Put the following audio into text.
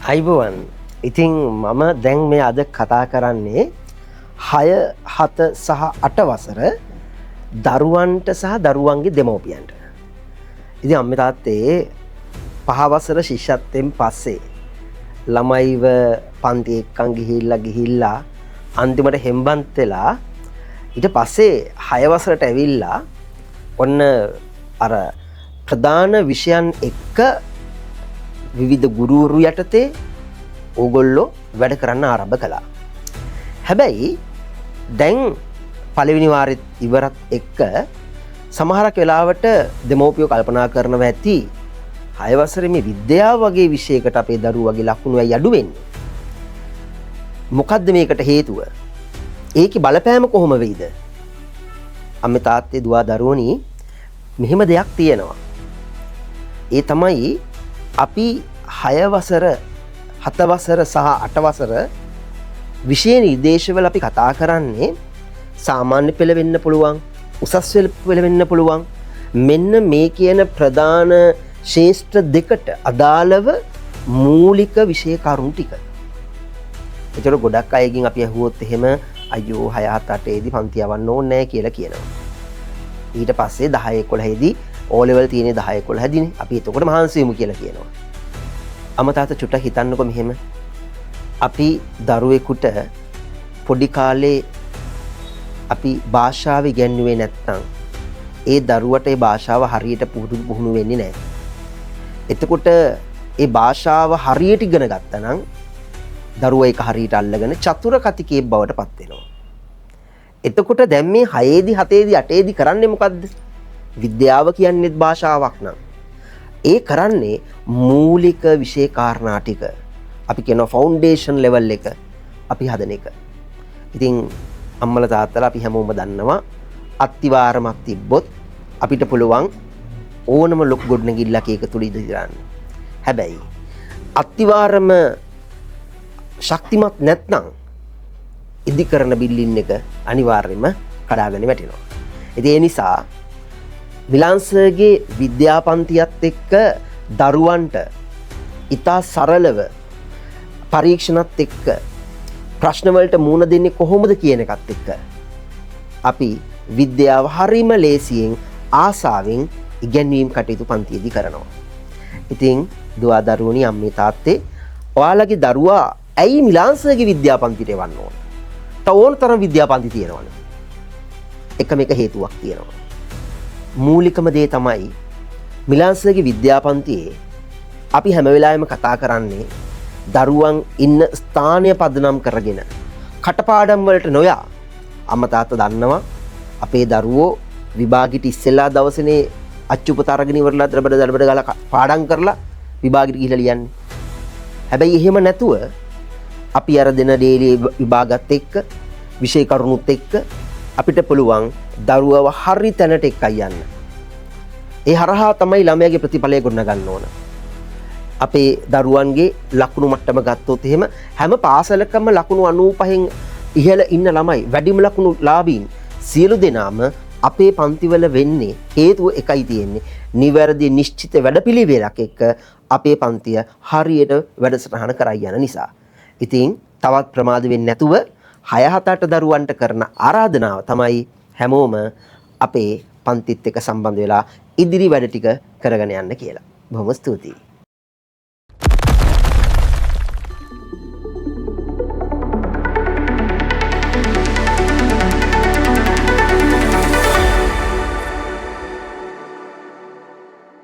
අයිබෝවන් ඉතින් මම දැන් මේ අද කතා කරන්නේ 6 7 සහ 8 වසර දරුවන්ට සහ දරුවන්ගේ දෙමව්පියන්ට. ඉතින් අම්මේ තාත්තේ 5 වසර ශිෂ්‍යත්වයෙන් පස්සේ ළමයිව පන්ති එක්කන් ගිහිල්ලා අන්තිමට හෙම්බන්ත් වෙලා ඊට පස්සේ 6 වසරට ඇවිල්ලා ඔන්න අර ප්‍රධාන විෂයන් එක්ක විවිධ ගුරුවරු යටතේ ඕගොල්ලෝ වැඩ කරන්න ආරම්භ කළා. හැබැයි දැන් පළවෙනි වාරෙත් ඉවරත් එක්ක සමහරක් වෙලාවට දෙමව්පියෝ කල්පනා කරනවා ඇති 6 වසරේ මේ විද්‍යාව වගේ විෂයකට අපේ දරුවගේ ලකුණු ඇයි අඩු වෙන්නේ? මොකද්ද මේකට හේතුව? ඒකේ බලපෑම කොහොම වෙයිද? අම්මේ තාත්තේ දුව දරුවනි මෙහෙම දෙයක් තියෙනවා. ඒ තමයි අපි 6 වසර 7 වසර සහ 8 වසර විෂය නිර්දේශවල අපි කතා කරන්නේ සාමාන්‍ය පෙළ වෙන්න පුළුවන්, උසස් පෙළ වෙන්න පුළුවන්. මෙන්න මේ කියන ප්‍රධාන ශේෂ්ත්‍ර දෙකට අදාළව මූලික විෂය කරුණු ටික. ඒතර ගොඩක් අයගෙන් අපි අහුවොත් එහෙම අයියෝ 6 7 8 දී පන්ති යවන්න ඕනේ නැහැ කියලා කියනවා. ඊට පස්සේ 10 11 දී O level තියෙන්නේ 10 11 දිනේ. අපි එතකොට මහන්සි වෙමු කියලා කියනවා. අම්මා තාත්තා චුට්ටක් හිතන්නකො මෙහෙම. අපි දරුවෙකුට පොඩි කාලේ අපි භාෂාව ඉගෙනුවේ නැත්නම් ඒ දරුවට ඒ භාෂාව හරියට පුහුණු වෙන්නේ නැහැ. එතකොට ඒ භාෂාව හරියට ඉගෙන ගත්තා නම් දරුවා ඒක හරියට අල්ලගෙන චතුර කතිකයෙක් බවට පත් වෙනවා. එතකොට දැන් මේ 6 දී 7 දී 8 දී කරන්නේ මොකද්ද? විද්‍යාව කියන්නේ භාෂාවක් නම් ඒ කරන්නේ මූලික විෂය කාරණා ටික අපි කියන ෆවුන්ඩේෂන් ලෙවල් එක අපි හදන එක. ඉතින් අම්මලා තාත්තලා අපි හැමෝම දන්නවා අත්තිවාරමක් තිබ්බොත් අපිට පුළුවන් ඕනම ලොකු ගොඩනැගිල්ලක් ඒක තුල ඉදිරි දාන්න. හැබැයි අත්තිවාරම ශක්තිමත් නැත්නම් ඉදි කරන බිල්ඩින් එක අනිවාර්යයෙන්ම කඩාගෙන වැටෙනවා. ඉතින් ඒ නිසා විලාංශගේ විද්‍යාපන්තියත් එක්ක දරුවන්ට ඉතා සරලව පරීක්ෂණත් එක්ක ප්‍රශ්න වලට මුහුණ දෙන්නේ කොහොමද කියන එකත් එක්ක අපි විද්‍යාව හරීම ලේසියෙන් ආසාවෙන් ඉගෙනීම් කටයුතු පන්තියේදී කරනවා. ඉතින් දුව දරුවනි අම්මේ තාත්තේ ඔයාලගේ දරුවා ඇයි විලාංශගේ විද්‍යාපන්තියට එවන්න ඕන? තව ඕන තරම් විද්‍යාපන්ති තියෙනවනේ. එකම එක හේතුවක් තියෙනවා. මූලිකම දේ තමයි මිලාන්සගේ විද්‍යාපන්තියේ අපි හැම වෙලාවෙම කතා කරන්නේ දරුවන් ඉන්න ස්ථානය පදනම් කරගෙන කටපාඩම් වලට නොයා. අම්මා තාත්තා දන්නවා අපේ දරුවෝ විභාගෙට ඉස්සෙල්ලා දවසේනේ අච්චුපත අරගෙන ඉවරලා දඩබඩ ගාලා පාඩම් කරලා විභාගෙට ගිහිල්ලා ලියන්නේ. හැබැයි එහෙම නැතුව අපි අර දෙන ඩේලි විභාගات එක්ක විෂය කරුණුත් එක්ක අපිට පුළුවන් දරුවව හරි තැනට එක්කයි යන්න. ඒ හරහා තමයි ළමයාගේ ප්‍රතිඵලය ගොඩනගන්න ඕන. අපේ දරුවන්ගේ ලකුණු මට්ටම ගත්තොත් එහෙම හැම පාසලකම ලකුණු 95න් ඉහළ ඉන්න ළමයි වැඩිම ලකුණු ලාභීන් සියලු දෙනාම අපේ පන්තිවල වෙන්නේ හේතුව එකයි තියෙන්නේ. නිවැරදි නිශ්චිත වැඩපිළිවෙලක් එක්ක අපේ පන්තිය හරියට වැඩසටහන කරයි යන නිසා. ඉතින් තවත් ප්‍රමාද වෙන්නේ නැතුව 6 7 8 දරුවන්ට කරන ආරාධනාව තමයි හැමෝම අපේ පන්තිත් එක්ක සම්බන්ධ වෙලා ඉදිරි වැඩ ටික කරගෙන යන්න කියලා. බොහොම ස්තුතියි.